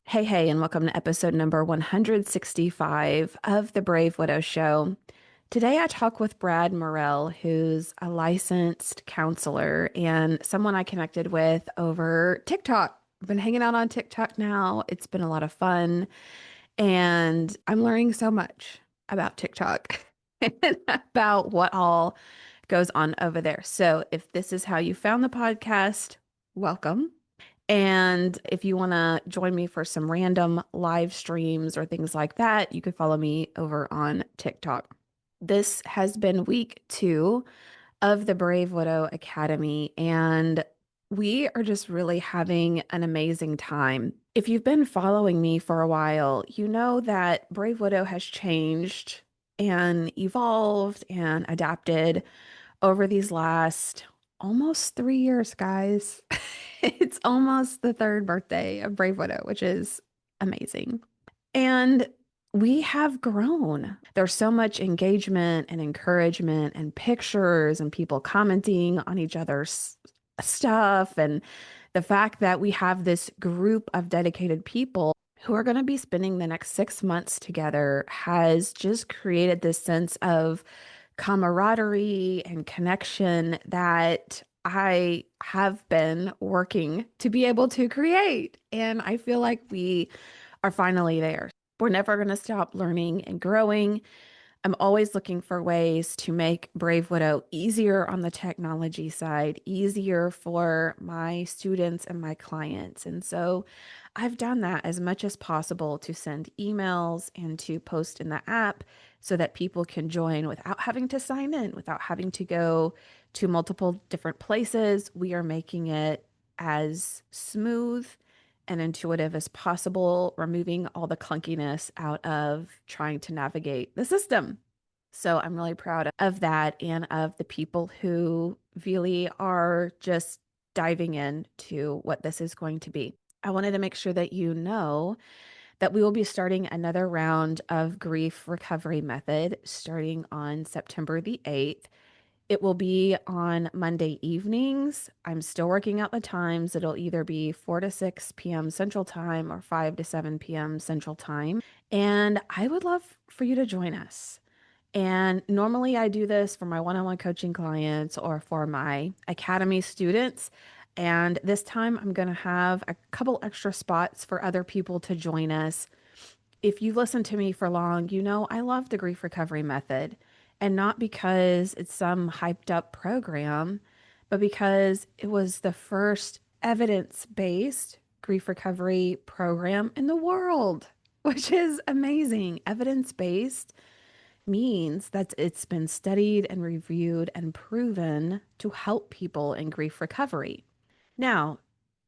Hey, and welcome to episode number 165 of The Brave Widow Show. Today I talk with Brad Morell, who's a licensed counselor and someone I connected with over TikTok. I've been hanging out on TikTok now. It's been a lot of fun, and I'm learning so much about TikTok and about what all goes on over there. So if this is how you found the podcast, welcome. And if you want to join me for some random live streams or things like that, you can follow me over on TikTok. This has been week 2 of the Brave Widow Academy, and we are just really having an amazing time. If you've been following me for a while, you know that Brave Widow has changed and evolved and adapted over these last almost 3 years, guys. It's almost the third birthday of Brave Widow, which is amazing. And we have grown. There's so much engagement and encouragement and pictures and people commenting on each other's stuff. And the fact that we have this group of dedicated people who are going to be spending the next 6 months together has just created this sense of camaraderie and connection that I have been working to be able to create. And I feel like we are finally there. We're never going to stop learning and growing. I'm always looking for ways to make Brave Widow easier on the technology side, easier for my students and my clients. And so I've done that as much as possible to send emails and to post in the app so that people can join without having to sign in, without having to go to multiple different places. We are making it as smooth and intuitive as possible, removing all the clunkiness out of trying to navigate the system. So I'm really proud of that and of the people who really are just diving into what this is going to be. I wanted to make sure that you know that we will be starting another round of grief recovery method starting on September the 8th. It will be on Monday evenings. I'm still working out the times. It'll either be 4 to 6 p.m. Central Time or 5 to 7 p.m. Central Time. And I would love for you to join us. And normally I do this for my one-on-one coaching clients or for my academy students. And this time I'm going to have a couple extra spots for other people to join us. If you've listened to me for long, you know I love the grief recovery method. And not because it's some hyped up program, but because it was the first evidence-based grief recovery program in the world, which is amazing. Evidence-based means that it's been studied and reviewed and proven to help people in grief recovery. Now,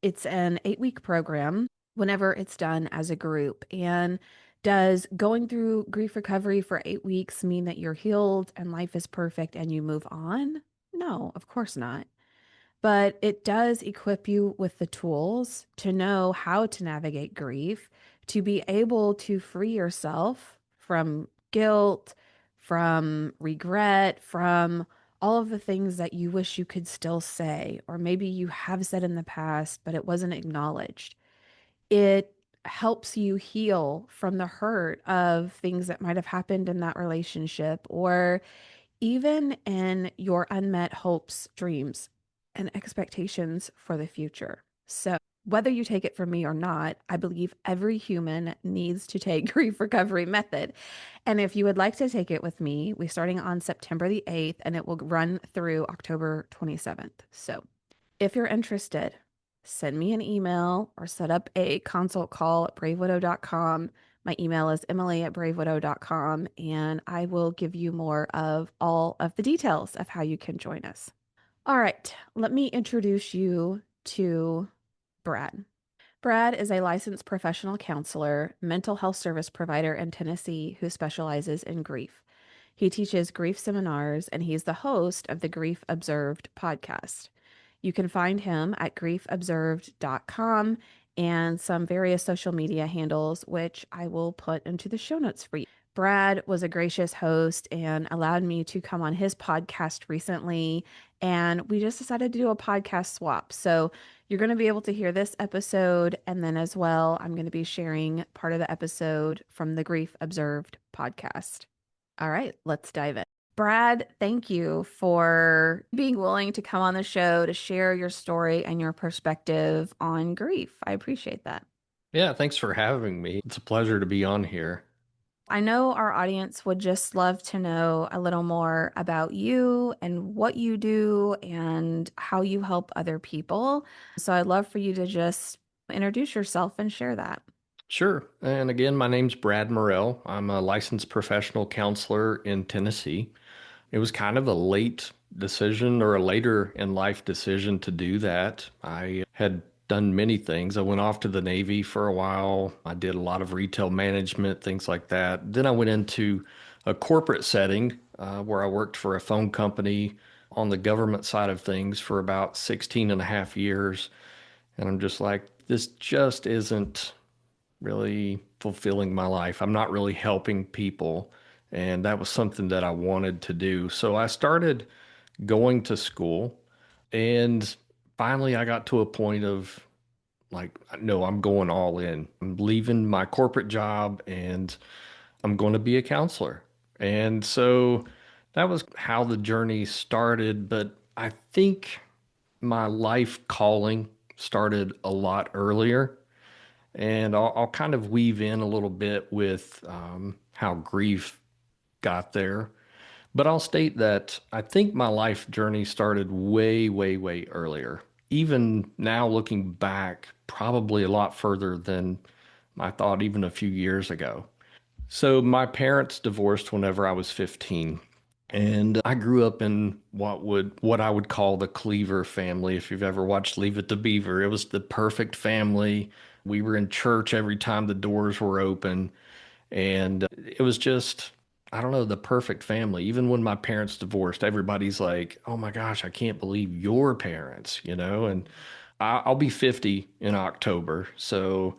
it's an 8-week program whenever it's done as a group. And does going through grief recovery for 8 weeks mean that you're healed and life is perfect and you move on? No, of course not. But it does equip you with the tools to know how to navigate grief, to be able to free yourself from guilt, from regret, from all of the things that you wish you could still say, or maybe you have said in the past, but it wasn't acknowledged. It helps you heal from the hurt of things that might have happened in that relationship or even in your unmet hopes, dreams, and expectations for the future. So, whether you take it from me or not, I believe every human needs to take grief recovery method. And if you would like to take it with me, we're starting on September the 8th and it will run through October 27th. So, if you're interested, send me an email or set up a consult call at bravewidow.com. My email is emily@bravewidow.com, and I will give you more of all of the details of how you can join us. All right, let me introduce you to Brad. Brad is a licensed professional counselor, mental health service provider in Tennessee who specializes in grief. He teaches grief seminars and he's the host of the Grief Observed podcast. You can find him at griefobserved.com and some various social media handles, which I will put into the show notes for you. Brad was a gracious host and allowed me to come on his podcast recently, and we just decided to do a podcast swap. So You're going to be able to hear this episode, and then as well, I'm going to be sharing part of the episode from the Grief Observed podcast. All right, let's dive in. Brad, thank you for being willing to come on the show to share your story and your perspective on grief. I appreciate that. Yeah, thanks for having me. It's a pleasure to be on here. I know our audience would just love to know a little more about you and what you do and how you help other people. So I'd love for you to just introduce yourself and share that. Sure. And again, my name's Brad Morell. I'm a licensed professional counselor in Tennessee. It was kind of a late decision or a later in life decision to do that. I had done many things. I went off to the Navy for a while. I did a lot of retail management, things like that. Then I went into a corporate setting where I worked for a phone company on the government side of things for about 16 and a half years. And I'm just like, this just isn't really fulfilling my life. I'm not really helping people. And that was something that I wanted to do. So I started going to school. And finally, I got to a point of like, no, I'm going all in. I'm leaving my corporate job and I'm going to be a counselor. And so that was how the journey started. But I think my life calling started a lot earlier. And I'll kind of weave in a little bit with how grief got there. But I'll state that I think my life journey started way, way, way earlier. Even now, looking back, probably a lot further than I thought even a few years ago. So, my parents divorced whenever I was 15. And I grew up in what I would call the Cleaver family. If you've ever watched Leave It to Beaver, it was the perfect family. We were in church every time the doors were open, and it was just, I don't know, the perfect family. Even when my parents divorced, everybody's like, "Oh my gosh, I can't believe your parents," you know? And I'll be 50 in October, so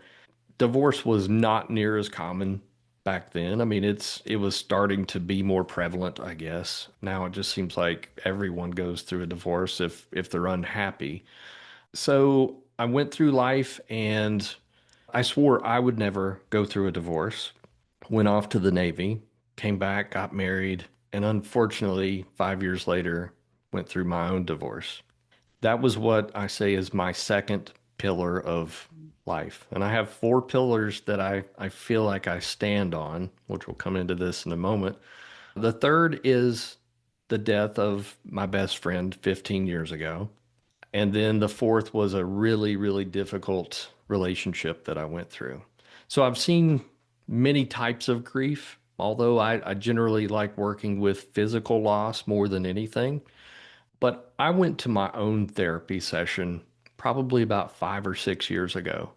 divorce was not near as common back then. I mean, it was starting to be more prevalent, I guess. Now it just seems like everyone goes through a divorce if they're unhappy. So I went through life and I swore I would never go through a divorce. Went off to the Navy, came back, got married, and unfortunately, 5 years later, went through my own divorce. That was what I say is my second pillar of life. And I have four pillars that I feel like I stand on, which we'll come into this in a moment. The third is the death of my best friend 15 years ago. And then the fourth was a really, really difficult relationship that I went through. So I've seen many types of grief, although I generally like working with physical loss more than anything. But I went to my own therapy session probably about 5 or 6 years ago.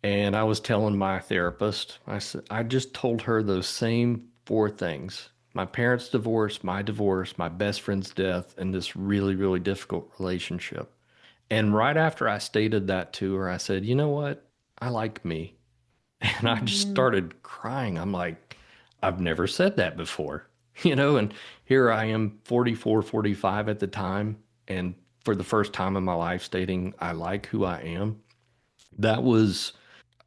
And I was telling my therapist, I said, I just told her those same four things: my parents' divorce, my best friend's death, and this really, really difficult relationship. And right after I stated that to her, I said, you know what? I like me. And I just Mhm. started crying. I'm like, I've never said that before, and here I am, 44, 45 at the time. And for the first time in my life, stating I like who I am. That was,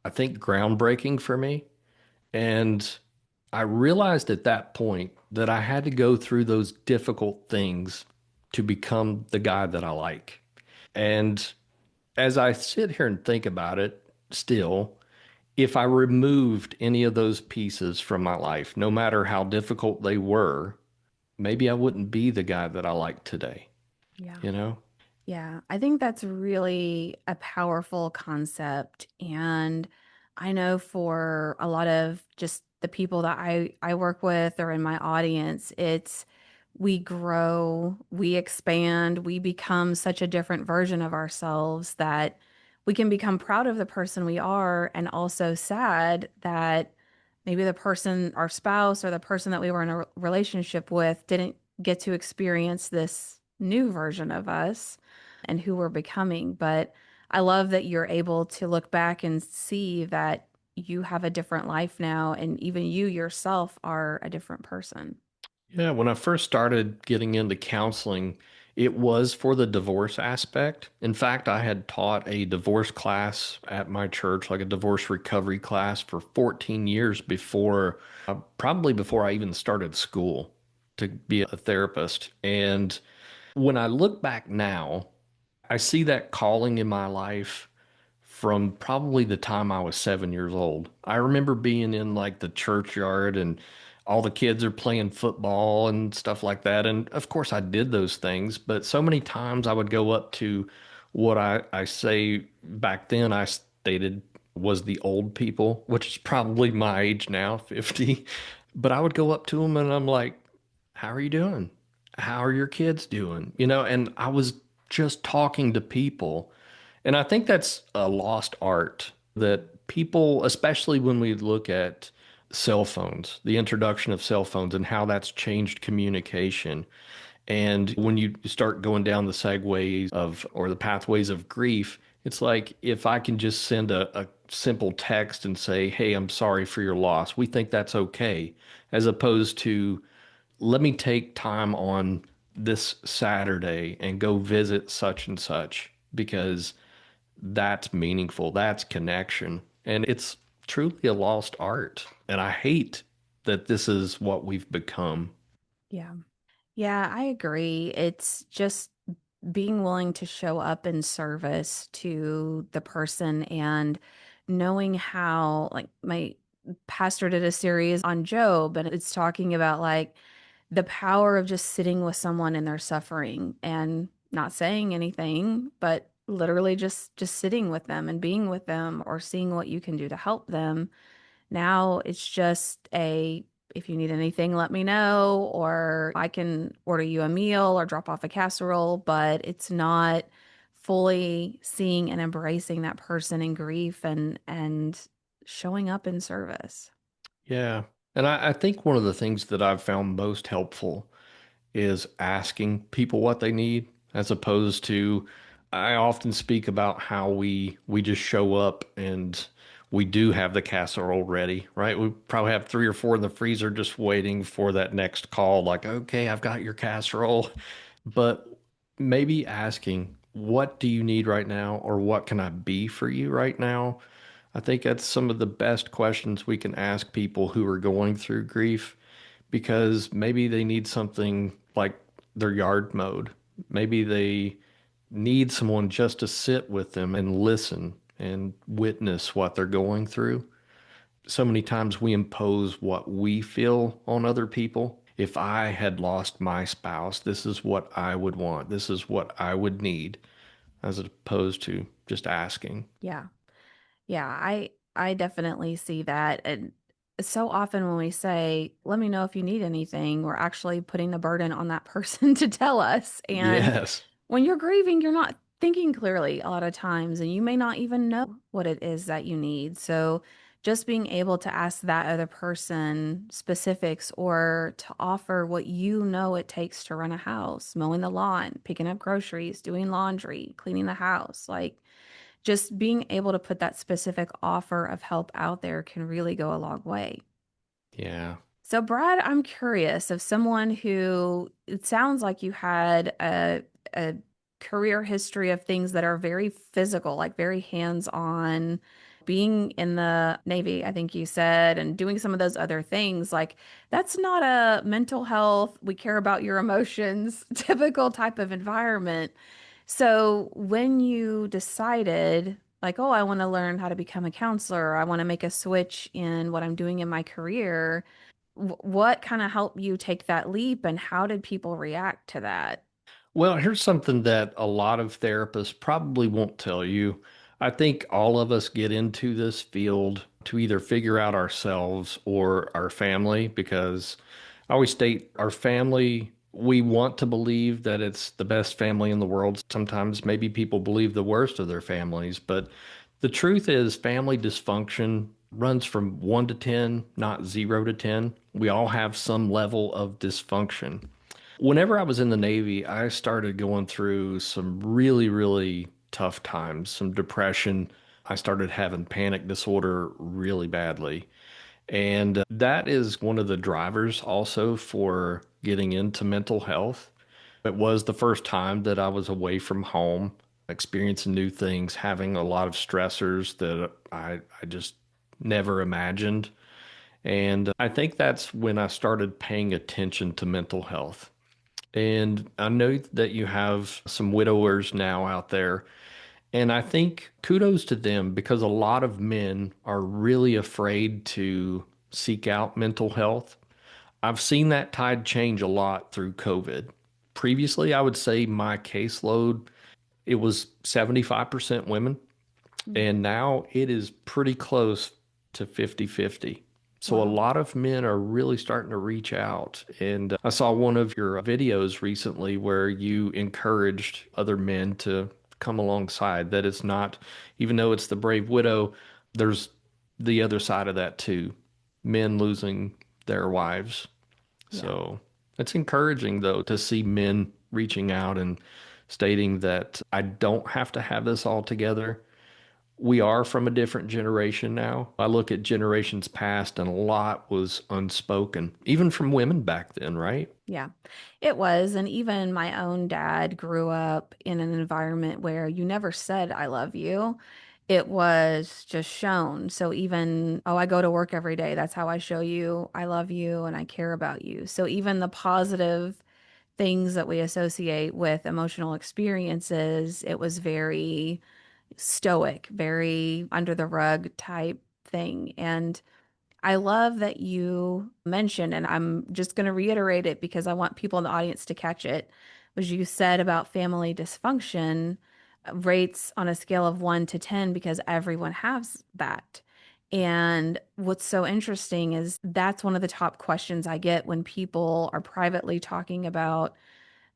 I think, groundbreaking for me. And I realized at that point that I had to go through those difficult things to become the guy that I like. And as I sit here and think about it, still, if I removed any of those pieces from my life, no matter how difficult they were, maybe I wouldn't be the guy that I like today, Yeah. you know? Yeah, I think that's really a powerful concept. And I know for a lot of just the people that I work with or in my audience, it's we grow, we expand, we become such a different version of ourselves that we can become proud of the person we are and also sad that maybe the person, our spouse or the person that we were in a relationship with didn't get to experience this new version of us and who we're becoming. But I love that you're able to look back and see that you have a different life now, and even you yourself are a different person. Yeah, when I first started getting into counseling, It was for the divorce aspect. In fact, I had taught a divorce class at my church, like a divorce recovery class, for 14 years before, probably before I even started school to be a therapist. And when I look back now, I see that calling in my life from probably the time I was 7 years old. I remember being in like the churchyard and all the kids are playing football and stuff like that. And of course, I did those things, but so many times I would go up to what I say back then I stated was the old people, which is probably my age now, 50. But I would go up to them and I'm like, how are you doing? How are your kids doing? And I was just talking to people. And I think that's a lost art that people, especially when we look at cell phones, the introduction of cell phones and how that's changed communication. And when you start going down the segues of, or the pathways of grief, it's like if I can just send a simple text and say, hey, I'm sorry for your loss, we think that's okay, as opposed to, let me take time on this Saturday and go visit such and such because that's meaningful. That's connection. And it's truly a lost art. And I hate that this is what we've become. Yeah. Yeah, I agree. It's just being willing to show up in service to the person and knowing how, like, my pastor did a series on Job, and it's talking about like the power of just sitting with someone in their suffering and not saying anything, but literally just sitting with them and being with them or seeing what you can do to help them. Now it's just a, if you need anything, let me know, or I can order you a meal or drop off a casserole, but it's not fully seeing and embracing that person in grief and showing up in service. Yeah. And I think one of the things that I've found most helpful is asking people what they need, as opposed to, I often speak about how we just show up and we do have the casserole ready, right? We probably have three or four in the freezer just waiting for that next call, like, okay, I've got your casserole. But maybe asking, what do you need right now? Or what can I be for you right now? I think that's some of the best questions we can ask people who are going through grief, because maybe they need something like their yard mowed. Maybe they need someone just to sit with them and listen and witness what they're going through. So many times we impose what we feel on other people. If I had lost my spouse, this is what I would want. This is what I would need, as opposed to just asking. Yeah. Yeah, I definitely see that. And so often when we say, let me know if you need anything, we're actually putting the burden on that person to tell us. And Yes. when you're grieving, you're not thinking clearly a lot of times, and you may not even know what it is that you need. So just being able to ask that other person specifics or to offer what you know it takes to run a house, mowing the lawn, picking up groceries, doing laundry, cleaning the house, like just being able to put that specific offer of help out there can really go a long way. Yeah. So, Brad, I'm curious of someone who it sounds like you had a career history of things that are very physical, like very hands-on, being in the Navy, I think you said, and doing some of those other things. Like, that's not a mental health, we care about your emotions, typical type of environment. So, when you decided, like, oh, I want to learn how to become a counselor, I want to make a switch in what I'm doing in my career, what kind of helped you take that leap and how did people react to that? Well, here's something that a lot of therapists probably won't tell you. I think all of us get into this field to either figure out ourselves or our family, because I always state our family, we want to believe that it's the best family in the world. Sometimes maybe people believe the worst of their families, but the truth is family dysfunction runs from 1 to 10, not 0 to 10. We all have some level of dysfunction. Whenever I was in the Navy, I started going through some really, really tough times, some depression. I started having panic disorder really badly. And that is one of the drivers also for getting into mental health. It was the first time that I was away from home, experiencing new things, having a lot of stressors that I just never imagined. And I think that's when I started paying attention to mental health. And I know that you have some widowers now out there. And I think kudos to them because a lot of men are really afraid to seek out mental health. I've seen that tide change a lot through COVID. Previously, I would say my caseload, it was 75% women, Mm. and now it is pretty close to 50-50. So a Wow. lot of men are really starting to reach out. And I saw one of your videos recently where you encouraged other men to come alongside, that it's not, even though it's the brave widow, there's the other side of that too. Men losing their wives. Yeah. So it's encouraging, though, to see men reaching out and stating that I don't have to have this all together. We are from a different generation now. I look at generations past, and a lot was unspoken, even from women back then, right? Yeah, it was. And even my own dad grew up in an environment where you never said, I love you. It was just shown. So even, oh, I go to work every day. That's how I show you I love you and I care about you. So even the positive things that we associate with emotional experiences, it was very stoic, very under the rug type thing. And I love that you mentioned, and I'm just going to reiterate it because I want people in the audience to catch it, was you said about family dysfunction rates on a scale of 1 to 10 because everyone has that. And what's so interesting is that's one of the top questions I get when people are privately talking about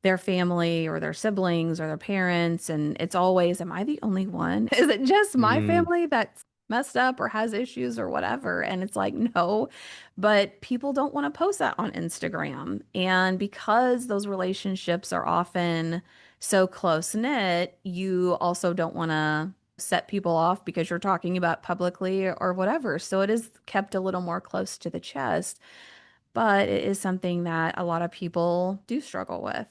their family or their siblings or their parents. And it's always, am I the only one? Is it just my Mm, family that's messed up or has issues or whatever? And it's like, no, but people don't want to post that on Instagram. And because those relationships are often so close knit, you also don't want to set people off because you're talking about publicly or whatever. So it is kept a little more close to the chest, but it is something that a lot of people do struggle with.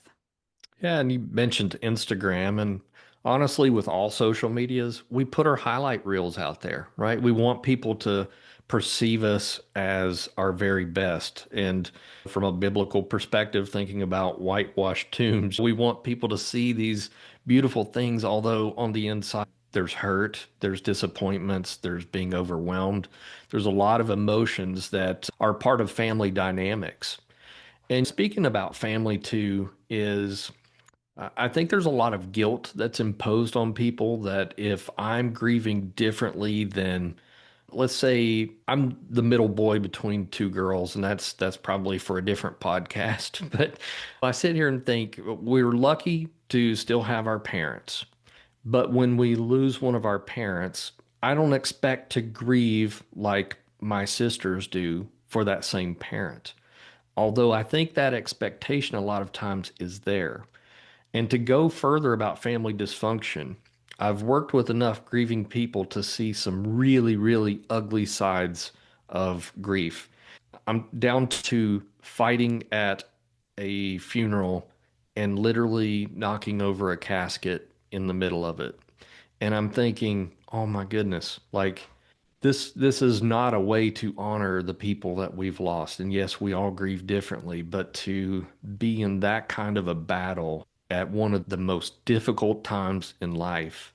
yeah, and you mentioned Instagram, and honestly, with all social medias, we put our highlight reels out there, right? We want people to perceive us as our very best. And from a biblical perspective, thinking about whitewashed tombs, we want people to see these beautiful things, although on the inside, there's hurt, there's disappointments, there's being overwhelmed. There's a lot of emotions that are part of family dynamics. And speaking about family too, is I think there's a lot of guilt that's imposed on people that if I'm grieving differently than, let's say I'm the middle boy between two girls, and that's probably for a different podcast. But I sit here and think we're lucky to still have our parents. But when we lose one of our parents, I don't expect to grieve like my sisters do for that same parent. Although I think that expectation a lot of times is there. And to go further about family dysfunction, I've worked with enough grieving people to see some really, really ugly sides of grief. I'm down to fighting at a funeral and literally knocking over a casket in the middle of it. And I'm thinking, oh my goodness, like this is not a way to honor the people that we've lost. And yes, we all grieve differently, but to be in that kind of a battle at one of the most difficult times in life,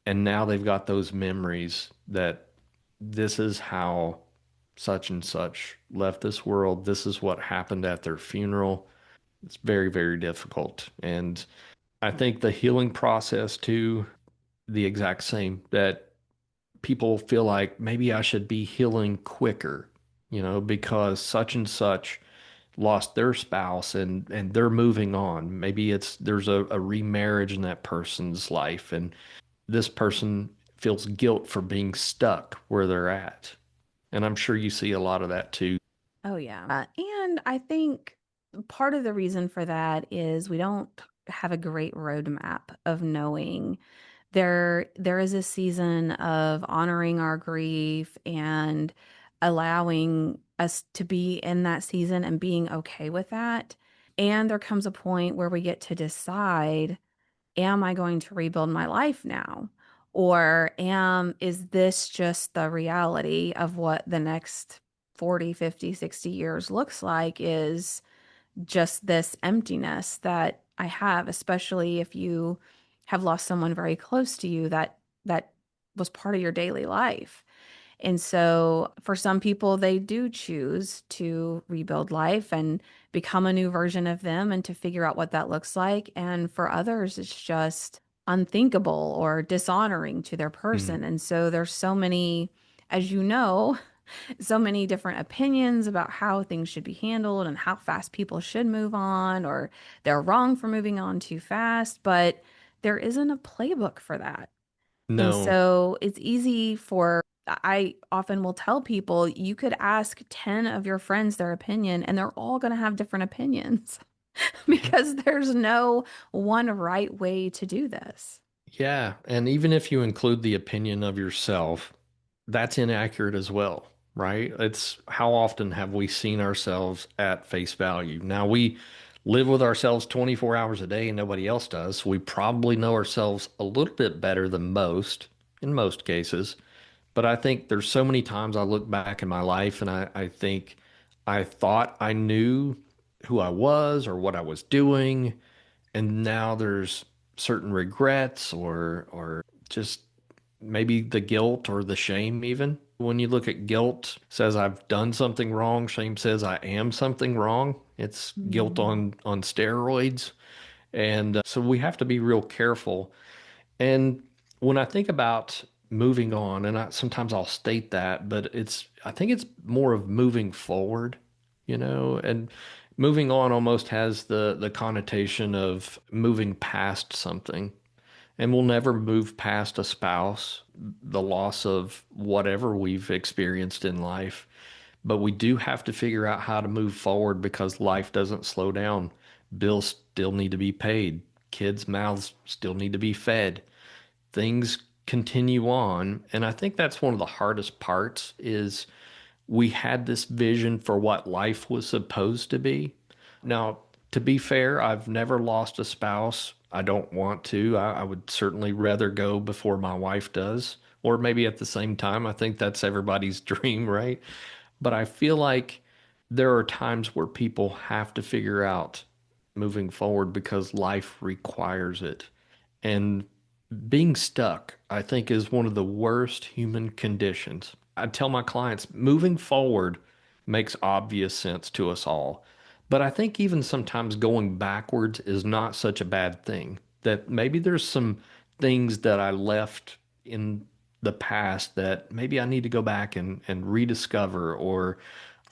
and now they've got those memories that this is how such and such left this world. This is what happened at their funeral. It's very, very difficult. And I think the healing process too, the exact same, that people feel like maybe I should be healing quicker, because such and such lost their spouse and they're moving on. Maybe there's a remarriage in that person's life, and this person feels guilt for being stuck where they're at. And I'm sure you see a lot of that too. Oh, yeah. And I think part of the reason for that is we don't have a great roadmap of knowing there is a season of honoring our grief and allowing us to be in that season and being okay with that. And there comes a point where we get to decide, am I going to rebuild my life now? Or is this just the reality of what the next 40, 50, 60 years looks like, is just this emptiness that I have, especially if you have lost someone very close to you that was part of your daily life. And so for some people, they do choose to rebuild life and become a new version of them and to figure out what that looks like. And for others, it's just unthinkable or dishonoring to their Mm. person. And so there's so many, as you know, so many different opinions about how things should be handled and how fast people should move on, or they're wrong for moving on too fast. But there isn't a playbook for that. And No. so it's easy for, I often will tell people, you could ask 10 of your friends their opinion, and they're all going to have different opinions because there's no one right way to do this. Yeah, and even if you include the opinion of yourself, that's inaccurate as well, right? It's how often have we seen ourselves at face value? Now we live with ourselves 24 hours a day and nobody else does. So we probably know ourselves a little bit better than most in most cases. But I think there's so many times I look back in my life and I think I thought I knew who I was or what I was doing, and now there's certain regrets or just maybe the guilt or the shame even. When you look at guilt, says I've done something wrong, shame says I am something wrong. It's guilt Mhm. on steroids. And so we have to be real careful. And when I think about moving on, and sometimes I'll state that, but I think it's more of moving forward, and moving on almost has the connotation of moving past something. And we'll never move past a spouse, the loss of whatever we've experienced in life. But we do have to figure out how to move forward because life doesn't slow down. Bills still need to be paid. Kids' mouths still need to be fed. Things continue on. And I think that's one of the hardest parts is we had this vision for what life was supposed to be. Now, to be fair, I've never lost a spouse. I don't want to. I would certainly rather go before my wife does, or maybe at the same time. I think that's everybody's dream, right? But I feel like there are times where people have to figure out moving forward because life requires it. And being stuck, I think, is one of the worst human conditions. I tell my clients moving forward makes obvious sense to us all. But I think even sometimes going backwards is not such a bad thing. That maybe there's some things that I left in the past that maybe I need to go back and rediscover or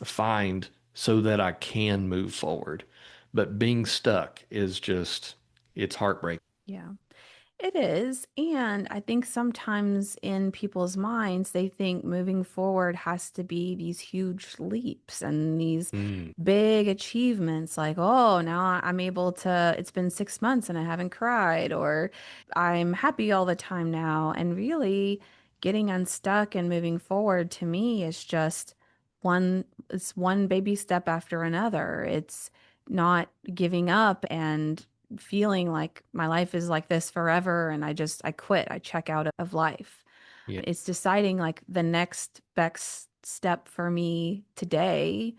find so that I can move forward. But being stuck is just, it's heartbreaking. Yeah. It is. And I think sometimes in people's minds, they think moving forward has to be these huge leaps and these Mm. big achievements, like, oh, now I'm able to, it's been 6 months and I haven't cried, or I'm happy all the time now. And really, getting unstuck and moving forward to me is just it's one baby step after another. It's not giving up and feeling like my life is like this forever and I quit, I check out of life. Yeah. It's deciding like the next best step for me today.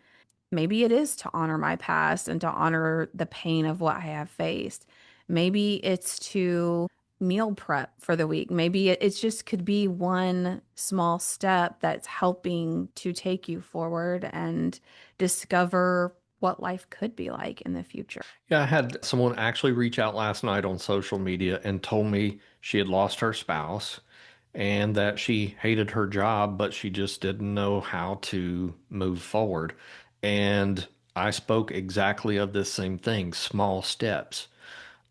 Maybe it is to honor my past and to honor the pain of what I have faced. Maybe it's to meal prep for the week. Maybe it's just could be one small step that's helping to take you forward and discover what life could be like in the future. Yeah, I had someone actually reach out last night on social media and told me she had lost her spouse and that she hated her job, but she just didn't know how to move forward. And I spoke exactly of this same thing, small steps.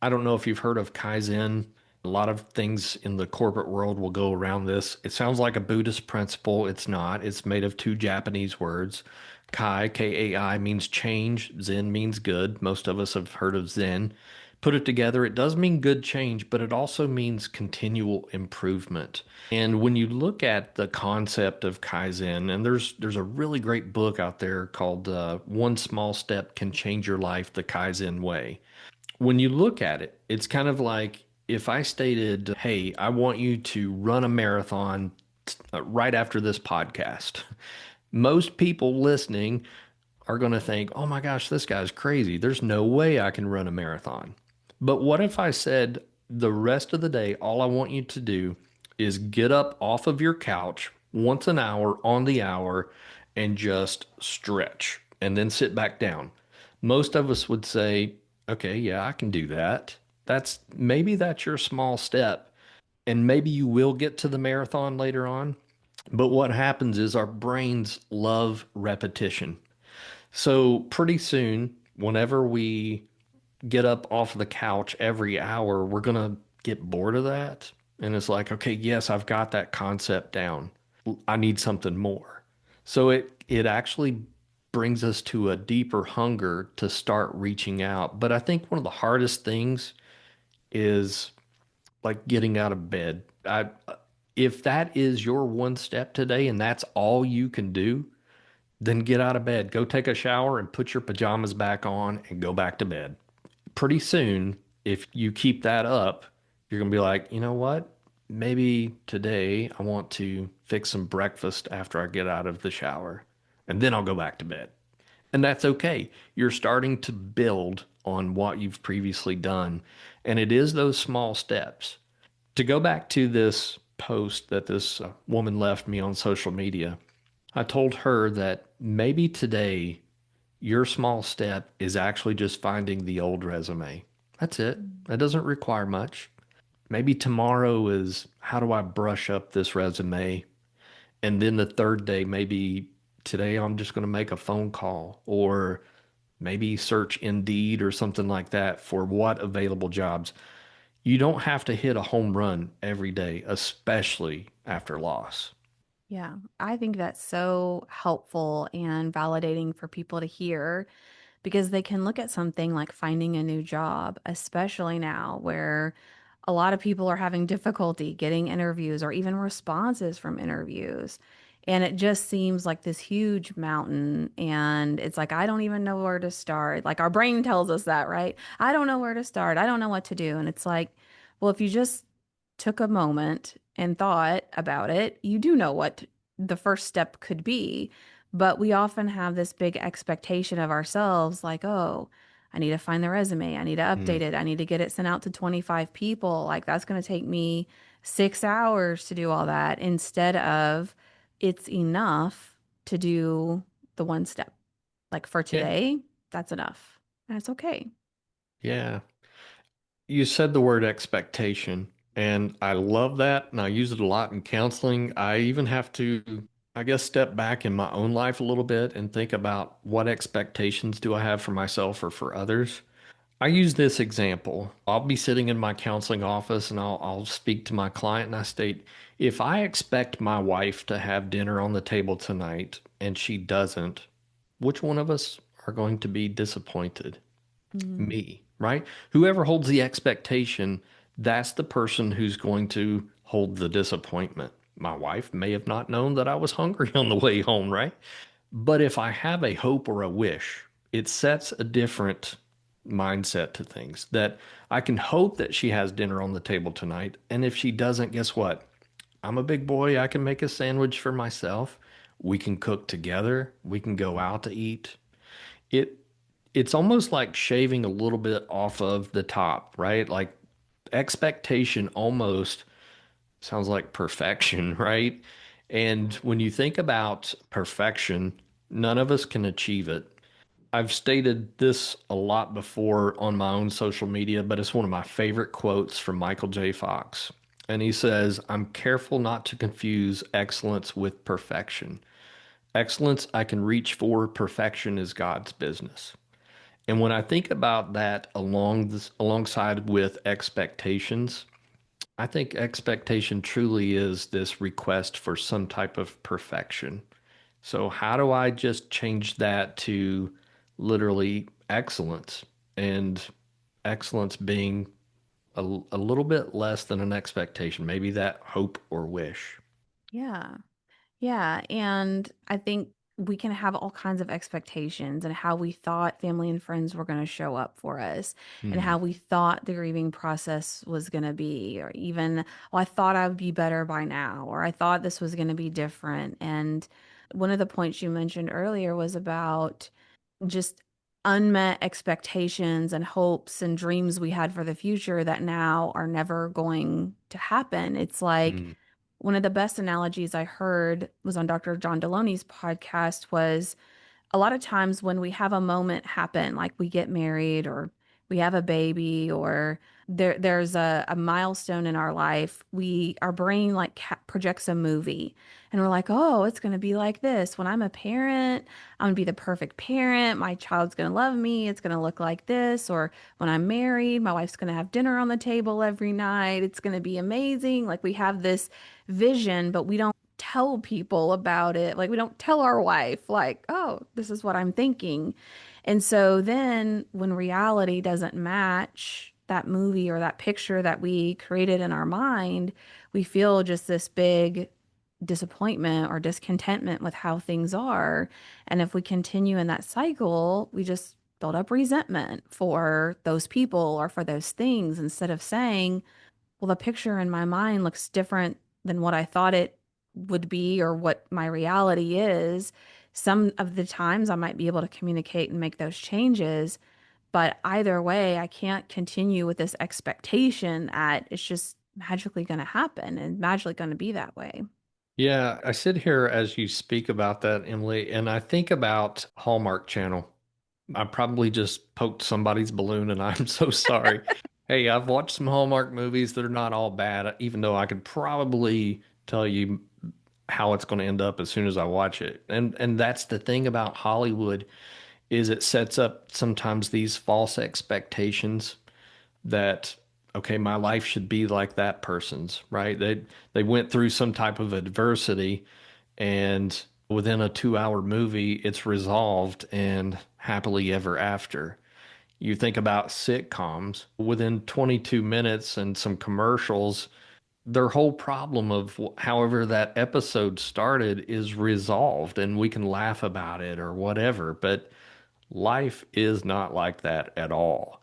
I don't know if you've heard of Kaizen. A lot of things in the corporate world will go around this. It sounds like a Buddhist principle. It's not. It's made of two Japanese words. Kai, Kai, means change. Zen means good. Most of us have heard of Zen. put it together, it does mean good change, but it also means continual improvement. And when you look at the concept of Kaizen, and there's a really great book out there called One Small Step Can Change Your Life, the Kaizen Way. When you look at it, it's kind of like if I stated, hey, I want you to run a marathon right after this podcast. Most people listening are going to think, oh my gosh, this guy's crazy. There's no way I can run a marathon. But what if I said the rest of the day, all I want you to do is get up off of your couch once an hour on the hour and just stretch and then sit back down? Most of us would say, okay, yeah, I can do that. That's your small step. And maybe you will get to the marathon later on. But what happens is our brains love repetition. So pretty soon, whenever we get up off the couch every hour, we're gonna get bored of that. And it's like, okay, yes, I've got that concept down. I need something more. So it actually brings us to a deeper hunger to start reaching out. But I think one of the hardest things is like getting out of bed. If that is your one step today and that's all you can do, then get out of bed, go take a shower and put your pajamas back on and go back to bed. Pretty soon, if you keep that up, you're going to be like, you know what? Maybe today I want to fix some breakfast after I get out of the shower and then I'll go back to bed. And that's okay. You're starting to build on what you've previously done. And it is those small steps. To go back to this post that this woman left me on social media, I told her that maybe today your small step is actually just finding the old resume. That's it. That doesn't require much. Maybe tomorrow is how do I brush up this resume? And then the third day, maybe today I'm just going to make a phone call or maybe search Indeed or something like that for what available jobs. You don't have to hit a home run every day, especially after loss. Yeah, I think that's so helpful and validating for people to hear because they can look at something like finding a new job, especially now where a lot of people are having difficulty getting interviews or even responses from interviews. And it just seems like this huge mountain. And it's like, I don't even know where to start. Like our brain tells us that, right? I don't know where to start. I don't know what to do. And it's like, well, if you just took a moment and thought about it, you do know what the first step could be. But we often have this big expectation of ourselves, like, oh, I need to find the resume. I need to Hmm. update it. I need to get it sent out to 25 people. Like, that's going to take me 6 hours to do all that instead of it's enough to do the one step. Like, for Yeah. today, that's enough. And it's okay. Yeah. You said the word expectation, and I love that, and I use it a lot in counseling. I even have to, I guess, step back in my own life a little bit and think about what expectations do I have for myself or for others. I use this example. I'll be sitting in my counseling office and I'll speak to my client and I state, if I expect my wife to have dinner on the table tonight and she doesn't, which one of us are going to be disappointed? Mhm. Me, right? Whoever holds the expectation, that's the person who's going to hold the disappointment. My wife may have not known that I was hungry on the way home, right? But if I have a hope or a wish, it sets a different mindset to things that I can hope that she has dinner on the table tonight. And if she doesn't, guess what? I'm a big boy. I can make a sandwich for myself. We can cook together. We can go out to eat. It it's almost like shaving a little bit off of the top, right? Like expectation almost sounds like perfection, right? And when you think about perfection, none of us can achieve it. I've stated this a lot before on my own social media, but it's one of my favorite quotes from Michael J. Fox. And he says, I'm careful not to confuse excellence with perfection. Excellence I can reach for, perfection is God's business. And when I think about that alongside with expectations, I think expectation truly is this request for some type of perfection. So how do I just change that to literally excellence? And excellence being a little bit less than an expectation, maybe that hope or wish. Yeah. Yeah, and I think we can have all kinds of expectations and how we thought family and friends were going to show up for us and Hmm. how we thought the grieving process was going to be, or even, oh, I thought I would be better by now, or I thought this was going to be different. And one of the points you mentioned earlier was about just unmet expectations and hopes and dreams we had for the future that now are never going to happen. It's like, Mm. one of the best analogies I heard was on Dr. John Deloney's podcast was a lot of times when we have a moment happen, like we get married or we have a baby or there's a milestone in our life, our brain like projects a movie and we're like, oh, it's going to be like this. When I'm a parent, I'm going to be the perfect parent. My child's going to love me. It's going to look like this. Or when I'm married, my wife's going to have dinner on the table every night. It's going to be amazing. Like we have this vision, but we don't tell people about it. Like we don't tell our wife, like, oh, this is what I'm thinking. And so then when reality doesn't match that movie or that picture that we created in our mind, we feel just this big disappointment or discontentment with how things are. And if we continue in that cycle, we just build up resentment for those people or for those things instead of saying, well, the picture in my mind looks different than what I thought it would be or what my reality is. Some of the times I might be able to communicate and make those changes, but either way, I can't continue with this expectation that it's just magically going to happen and magically going to be that way. Yeah, I sit here as you speak about that, Emily, and I think about Hallmark Channel. I probably just poked somebody's balloon and I'm so sorry. Hey, I've watched some Hallmark movies that are not all bad, even though I could probably tell you how it's going to end up as soon as I watch it. And that's the thing about Hollywood is it sets up sometimes these false expectations that okay, my life should be like that person's, right? They went through some type of adversity and within a 2 hour movie, it's resolved and happily ever after. You think about sitcoms, within 22 minutes and some commercials, their whole problem of however that episode started is resolved and we can laugh about it or whatever. But life is not like that at all.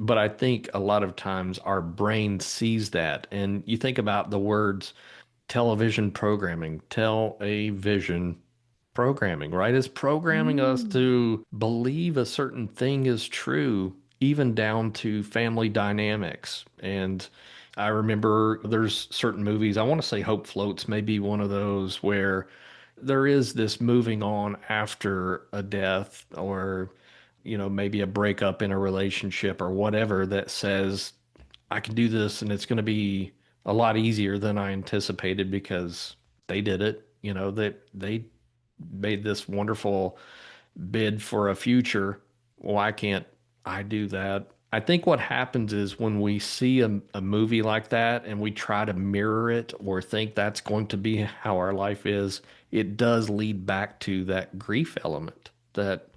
But I think a lot of times our brain sees that. And you think about the words television programming, tell a vision programming, right? It's programming us Mm. to believe a certain thing is true, even down to family dynamics. And I remember there's certain movies, I want to say Hope Floats may be one of those where there is this moving on after a death or, maybe a breakup in a relationship or whatever that says, I can do this and it's going to be a lot easier than I anticipated because they did it. They made this wonderful bid for a future. Why can't I do that? I think what happens is when we see a movie like that and we try to mirror it or think that's going to be how our life is, it does lead back to that grief element that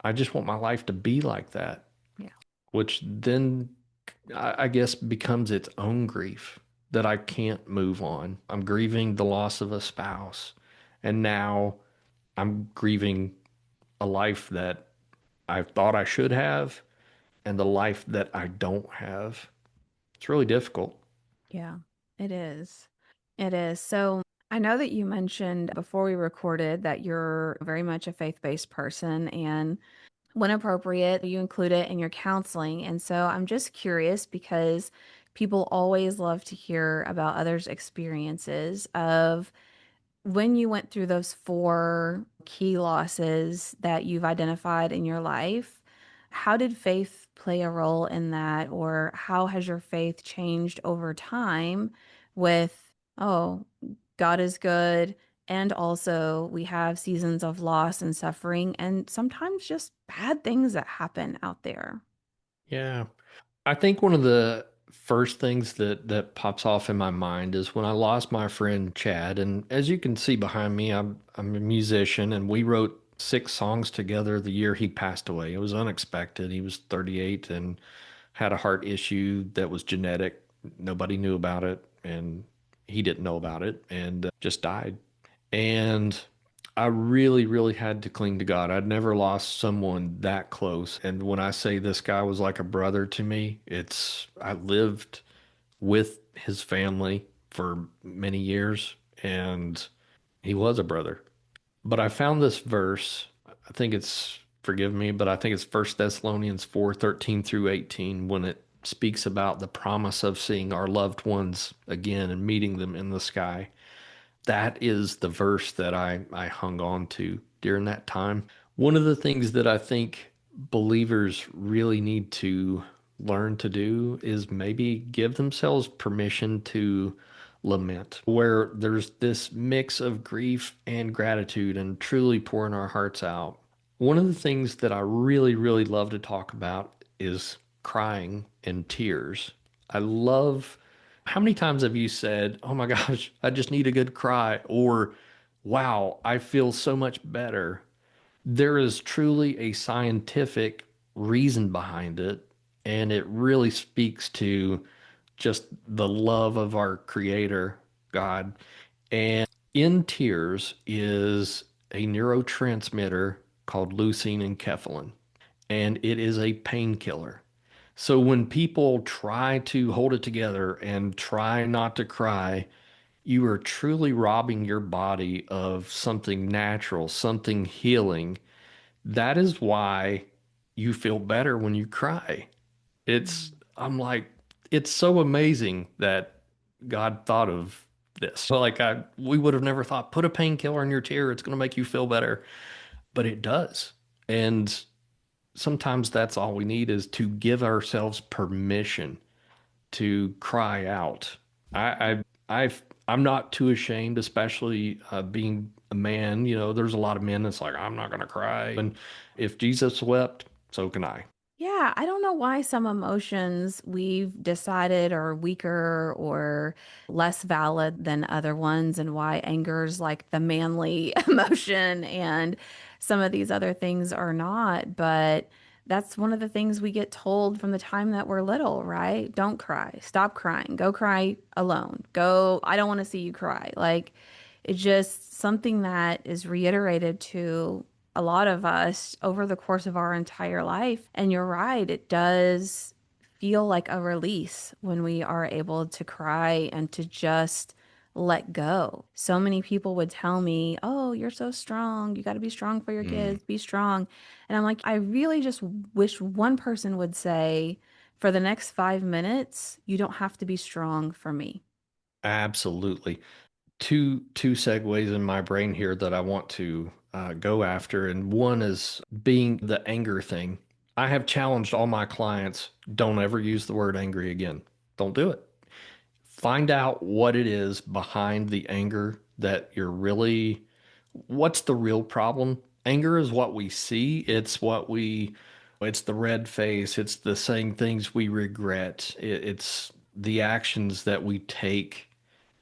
I just want my life to be like that, Yeah. which then I guess becomes its own grief that I can't move on. I'm grieving the loss of a spouse, and now I'm grieving a life that I thought I should have and the life that I don't have. It's really difficult. Yeah, it is. It is. So I know that you mentioned before we recorded that you're very much a faith-based person, and when appropriate, you include it in your counseling. And so I'm just curious because people always love to hear about others' experiences of when you went through those four key losses that you've identified in your life. How did faith play a role in that, or how has your faith changed over time with, oh, God is good, and also we have seasons of loss and suffering, and sometimes just bad things that happen out there? Yeah. I think one of the first things that pops off in my mind is when I lost my friend Chad. And as you can see behind me, I'm a musician, and we wrote 6 songs together the year he passed away. It was unexpected. He was 38, and had a heart issue that was genetic. Nobody knew about it, and he didn't know about it, and just died. And I really, really had to cling to God. I'd never lost someone that close. And when I say this guy was like a brother to me, I lived with his family for many years, and he was a brother. But I found this verse. I think it's, forgive me, but I think it's First Thessalonians 4:13 through 18 when it speaks about the promise of seeing our loved ones again and meeting them in the sky. That is the verse that I hung on to during that time. One of the things that I think believers really need to learn to do is maybe give themselves permission to lament, where there's this mix of grief and gratitude and truly pouring our hearts out. One of the things that I really, really love to talk about is crying and tears. I love, how many times have you said, "Oh my gosh, I just need a good cry," or "Wow, I feel so much better"? There is truly a scientific reason behind it, and it really speaks to just the love of our Creator, God. And in tears is a neurotransmitter called leucine and enkephalin, and it is a painkiller. So when people try to hold it together and try not to cry, you are truly robbing your body of something natural, something healing. That is why you feel better when you cry. I'm like, it's so amazing that God thought of this. So like we would have never thought, put a painkiller in your tear, it's going to make you feel better, but it does. And sometimes that's all we need is to give ourselves permission to cry out. I'm not too ashamed, especially being a man. You know, there's a lot of men that's like, I'm not going to cry. And if Jesus wept, so can I. Yeah, I don't know why some emotions we've decided are weaker or less valid than other ones, and why anger is like the manly emotion and some of these other things are not. But that's one of the things we get told from the time that we're little, right? Don't cry. Stop crying. Go cry alone. Go, I don't want to see you cry. Like, it's just something that is reiterated to a lot of us over the course of our entire life. And you're right, it does feel like a release when we are able to cry and to just let go. So many people would tell me, "Oh, you're so strong. You got to be strong for your Mm, kids. Be strong." And I'm like, I really just wish one person would say, for the next 5 minutes, you don't have to be strong for me. absolutely. Two segues in my brain here that I want to go after, and one is being the anger thing. I have challenged all my clients, don't ever use the word angry again. Don't do it. Find out what it is behind the anger that you're really, what's the real problem? Anger is what we see. It's the red face. It's the saying things we regret. It's the actions that we take,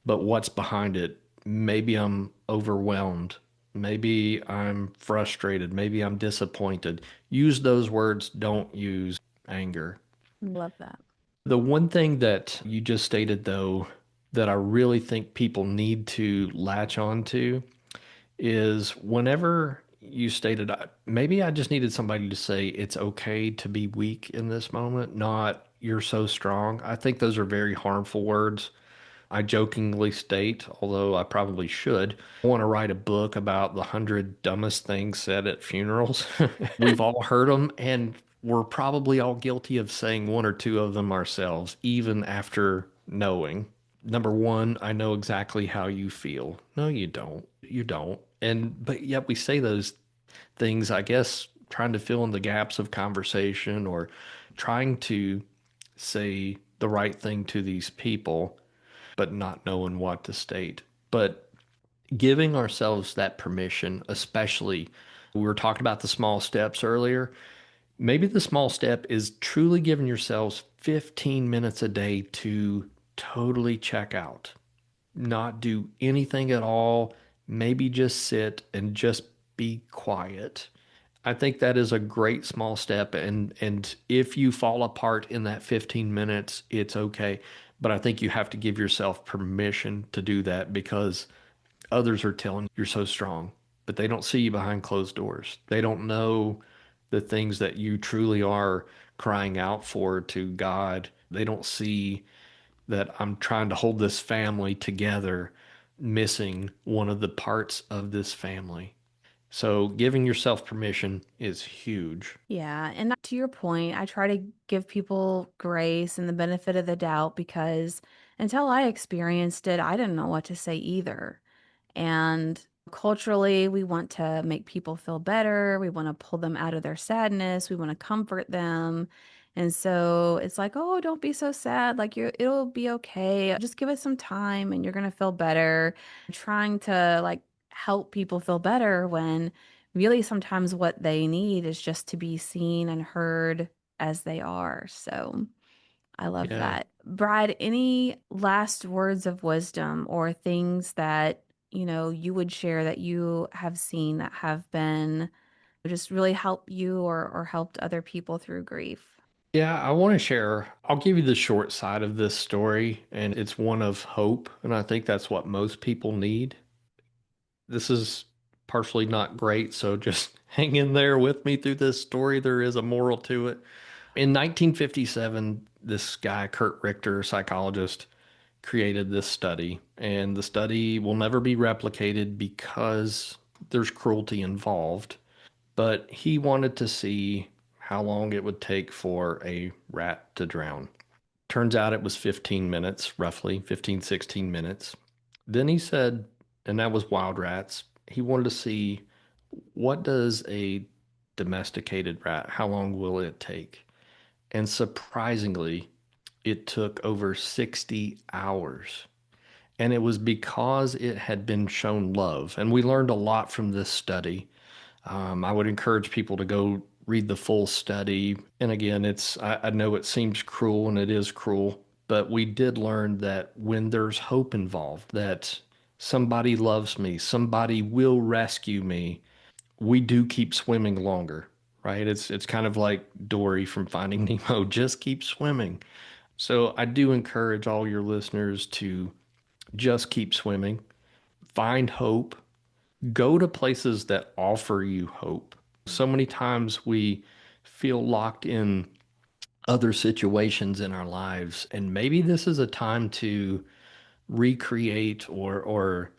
but what's behind it? Maybe I'm overwhelmed. Maybe I'm frustrated. Maybe I'm disappointed. Use those words. Don't use anger. Love that. The one thing that you just stated, though, that I really think people need to latch on to is whenever you stated, maybe I just needed somebody to say it's okay to be weak in this moment, not you're so strong. I think those are very harmful words. I jokingly state, although I probably should, I want to write a book about the 100 dumbest things said at funerals. We've all heard them, and we're probably all guilty of saying one or two of them ourselves, even after knowing. Number one, I know exactly how you feel. No, you don't. You don't. But yet we say those things, I guess, trying to fill in the gaps of conversation or trying to say the right thing to these people but not knowing what to state. But giving ourselves that permission, especially we were talking about the small steps earlier. Maybe the small step is truly giving yourselves 15 minutes a day to totally check out, not do anything at all, maybe just sit and just be quiet. I think that is a great small step. And if you fall apart in that 15 minutes, it's okay. But I think you have to give yourself permission to do that because others are telling you you're so strong, but they don't see you behind closed doors. They don't know the things that you truly are crying out for to God. They don't see that I'm trying to hold this family together, missing one of the parts of this family. So giving yourself permission is huge. Yeah, and to your point, I try to give people grace and the benefit of the doubt because until I experienced it, I didn't know what to say either. And culturally, we want to make people feel better. We want to pull them out of their sadness. We want to comfort them. And so it's like, oh, don't be so sad. Like it'll be okay. Just give it some time and you're gonna feel better. Trying to like help people feel better when really sometimes what they need is just to be seen and heard as they are. So I love Yeah. that. Brad, any last words of wisdom or things that, you would share that you have seen that have been just really help you or helped other people through grief? Yeah, I want to share. I'll give you the short side of this story, and it's one of hope. And I think that's what most people need. This is partially not great, so just hang in there with me through this story. There is a moral to it. In 1957, this guy, Kurt Richter, psychologist, created this study, and the study will never be replicated because there's cruelty involved. But he wanted to see how long it would take for a rat to drown. Turns out it was 15 minutes, roughly 15, 16 minutes. Then he said, and that was wild rats. He wanted to see what does a domesticated rat, how long will it take? And surprisingly, it took over 60 hours. And it was because it had been shown love. And we learned a lot from this study. I would encourage people to go read the full study. And again, I know it seems cruel and it is cruel, but we did learn that when there's hope involved, that somebody loves me, somebody will rescue me, we do keep swimming longer, right? It's kind of like Dory from Finding Nemo, just keep swimming. So I do encourage all your listeners to just keep swimming, find hope, go to places that offer you hope. So many times we feel locked in other situations in our lives, and maybe this is a time to recreate or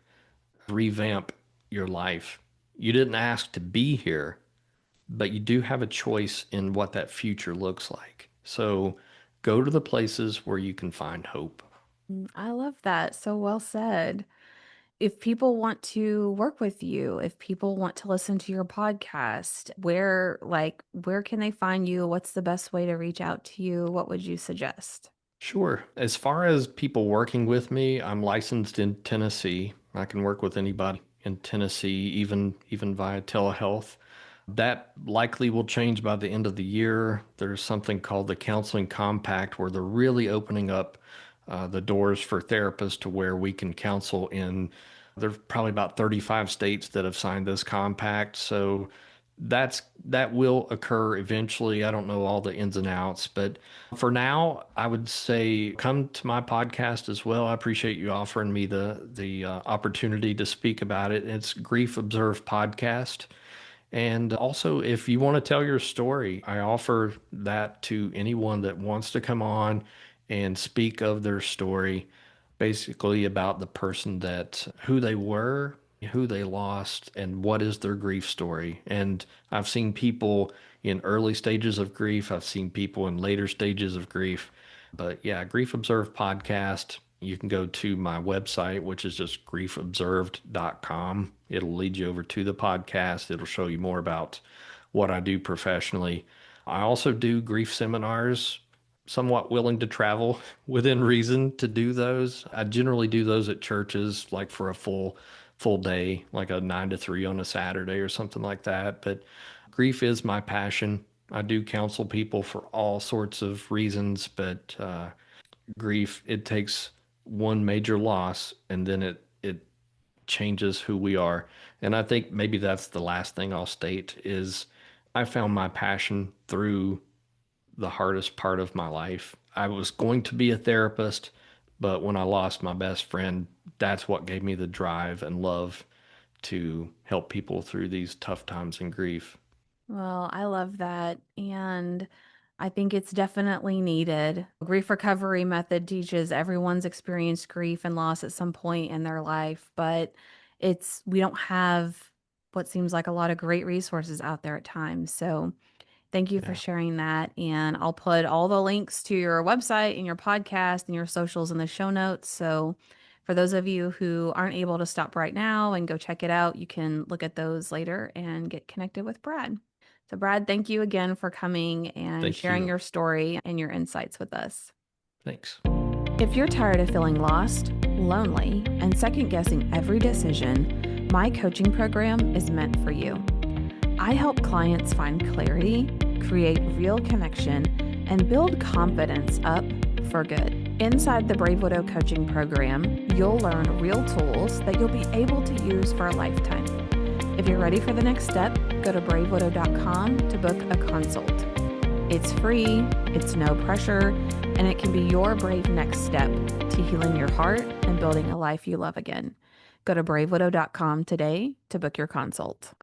revamp your life. You didn't ask to be here, but you do have a choice in what that future looks like. So go to the places where you can find hope. I love that. So well said. If people want to work with you, if people want to listen to your podcast, where can they find you? What's the best way to reach out to you? What would you suggest? Sure. As far as people working with me, I'm licensed in Tennessee. I can work with anybody in Tennessee, even via telehealth. That likely will change by the end of the year. There's something called the Counseling Compact where they're really opening up the doors for therapists to where we can counsel in. There's probably about 35 states that have signed this compact. So that will occur eventually. I don't know all the ins and outs, but for now, I would say come to my podcast as well. I appreciate you offering me the opportunity to speak about it. It's Grief Observed Podcast. And also, if you want to tell your story, I offer that to anyone that wants to come on and speak of their story, basically about the person that who they were, who they lost, and what is their grief story. And I've seen people in early stages of grief, I've seen people in later stages of grief. But yeah, Grief Observed podcast. You can go to my website, which is just griefobserved.com. It'll lead you over to the podcast. It'll show you more about what I do professionally. I also do grief seminars, somewhat willing to travel within reason to do those. I generally do those at churches, like for a full day, like a 9 to 3 on a Saturday or something like that. But grief is my passion. I do counsel people for all sorts of reasons, but grief, it takes one major loss and then it changes who we are. And I think maybe that's the last thing I'll state is I found my passion through the hardest part of my life. I was going to be a therapist, but when I lost my best friend, that's what gave me the drive and love to help people through these tough times and grief. Well, I love that. And I think it's definitely needed. Grief recovery method teaches everyone's experienced grief and loss at some point in their life, but we don't have what seems like a lot of great resources out there at times. So thank you for Yeah. sharing that. And I'll put all the links to your website and your podcast and your socials in the show notes. So for those of you who aren't able to stop right now and go check it out, you can look at those later and get connected with Brad. So, Brad, thank you again for coming and Thank sharing you. your story and your insights with us. Thanks. If you're tired of feeling lost, lonely, and second guessing every decision, my coaching program is meant for you. I help clients find clarity, create real connection, and build confidence up for good. Inside the Brave Widow coaching program, you'll learn real tools that you'll be able to use for a lifetime. If you're ready for the next step, go to bravewidow.com to book a consult. It's free, it's no pressure, and it can be your brave next step to healing your heart and building a life you love again. Go to bravewidow.com today to book your consult.